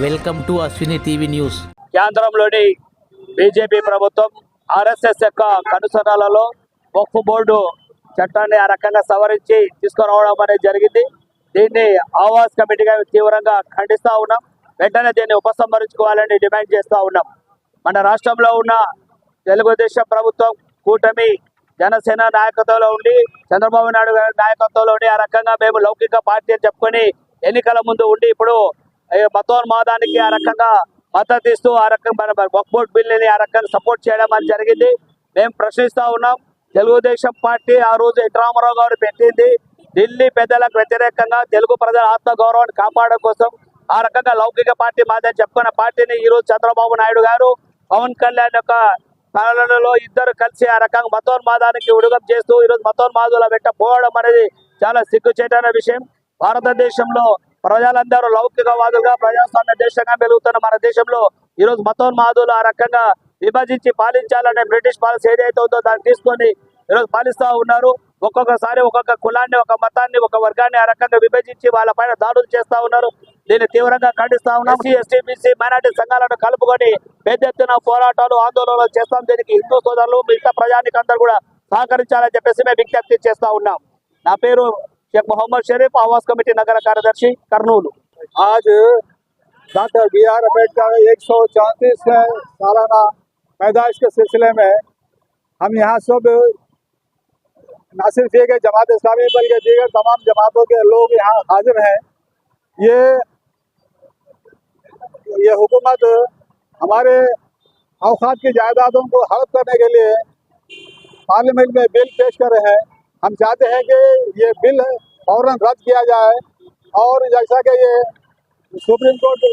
Welcome to Ashwini TV news. కేంద్రంలోని BJP ప్రభుత్వం RSS యొక్క కనుసరణలలో వక్ఫ్ బోర్డు చట్టాన్ని ఆ రకంగా సవరించి తీసుకురావడం అనేది జరిగింది. దీన్ని ఆవాస్ కమిటీగా తీవ్రంగా ఖండిస్తూ ఉన్నాం. వెంటనే దీన్ని ఉపసంహరించుకోవాలని డిమాండ్ చేస్తూ ఉన్నాం. మన రాష్ట్రంలో ఉన్న తెలుగుదేశం ప్రభుత్వం కూటమి జనసేన నాయకత్వంలో ఉండి చంద్రబాబు నాయుడు గారి నాయకత్వంలో ఉండి ఆ రకంగా మేము లౌకిక పార్టీ అని చెప్పుకొని ఎన్నికల ముందు ఉండి ఇప్పుడు మతోన్మాదానికి ఆ రకంగా మద్దతు ఇస్తూ ఆ రకంగా వక్ఫ్ బోర్డు బిల్లుని ఆ రకంగా సపోర్ట్ చేయడం అని జరిగింది. మేము ప్రశ్నిస్తూ ఉన్నాం. తెలుగుదేశం పార్టీ ఆ రోజు ఎన్ రామారావు గారు పెట్టింది ఢిల్లీ పెద్దలకు వ్యతిరేకంగా తెలుగు ప్రజల ఆత్మగౌరవాన్ని కాపాడడం కోసం ఆ రకంగా లౌకిక పార్టీ మాదని చెప్పుకున్న పార్టీని ఈ రోజు చంద్రబాబు నాయుడు గారు పవన్ కళ్యాణ్ యొక్క పాలనలో ఇద్దరు కలిసి ఆ రకంగా మతోన్మాదానికి ఉడుగం చేస్తూ ఈరోజు మతోన్మాదుల వెంట పోవడం అనేది చాలా సిగ్గుచేటైన విషయం. భారతదేశంలో ప్రజలందరూ లౌకికవాదులుగా ప్రజాస్వామ్య దేశంగా వెలుగుతున్న మన దేశంలో ఈరోజు మతోన్మాదులు ఆ రకంగా విభజించి పాలించాలనే బ్రిటిష్ పాలసీ ఏదైతే ఉందో దాన్ని తీసుకొని ఈరోజు పాలిస్తూ ఉన్నారు. ఒక్కొక్కసారి ఒక్కొక్క కులాన్ని, ఒక మతాన్ని, ఒక వర్గాన్ని ఆ రకంగా విభజించి వాళ్ళ పైన దాడులు చేస్తూ ఉన్నారు. దీన్ని తీవ్రంగా ఖండిస్తా ఉన్నాం. ఎస్టీ, బీసీ, మైనార్టీ సంఘాలను కలుపుకొని పెద్ద ఎత్తున పోరాటాలు, ఆందోళనలు చేస్తాం. దీనికి హిందూ సోదరులు, మిగతా ప్రజానికందరూ కూడా సహకరించాలని చెప్పేసి మేము విజ్ఞప్తి చేస్తా ఉన్నాం. నా పేరు शेख मोहम्मद शरीफ, आवास कमेटी नगर कार्यदर्शी कर्नूल। आज डॉक्टर BR अम्बेडकर 134 सालाना पैदाइश के सिलसिले में हम यहाँ सब न सिर्फ ये कि जमात इस्लामी बल्कि दीगर तमाम जमातों के लोग यहाँ हाजिर हैं। ये हुकूमत हमारे औकात की जायदादों को हड़प करने के लिए पार्लियामेंट में बिल पेश कर रहे हैं। हम चाहते हैं कि ये बिल फौरन रद्द किया जाए और जैसा कि ये सुप्रीम कोर्ट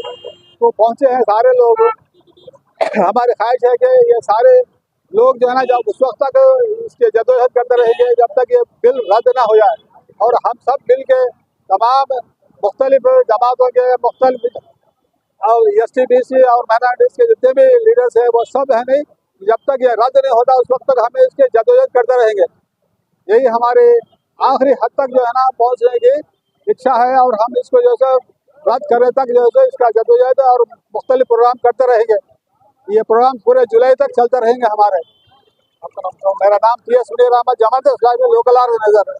को पहुंचे हैं सारे लोग, हमारी ख्वाहिश है कि ये सारे लोग जो है ना जब उस वक्त तक इसके जदोजहद करते रहेंगे जब तक ये बिल रद्द ना हो जाए। और हम सब बिल के तमाम मुख्तलिफ जमातों के मुख्तलिफ और ST, BC और माइनॉरिटीज के जितने भी लीडर्स हैं वो सब है नहीं, जब तक ये रद्द नहीं होता उस वक्त तक हमें इसके जदोजहद करते रहेंगे। यही हमारे आखिरी हद तक जो है ना पहुंचने की इच्छा है और हम इसको जो है रद्द करने तक जो है इसका जदोजहद और मुख्तलिफ प्रोग्राम करते रहेंगे। ये प्रोग्राम पूरे जुलाई तक चलते रहेंगे हमारे। मेरा नाम PS Sunil Ahmad, Jamaat Islami local organiser है।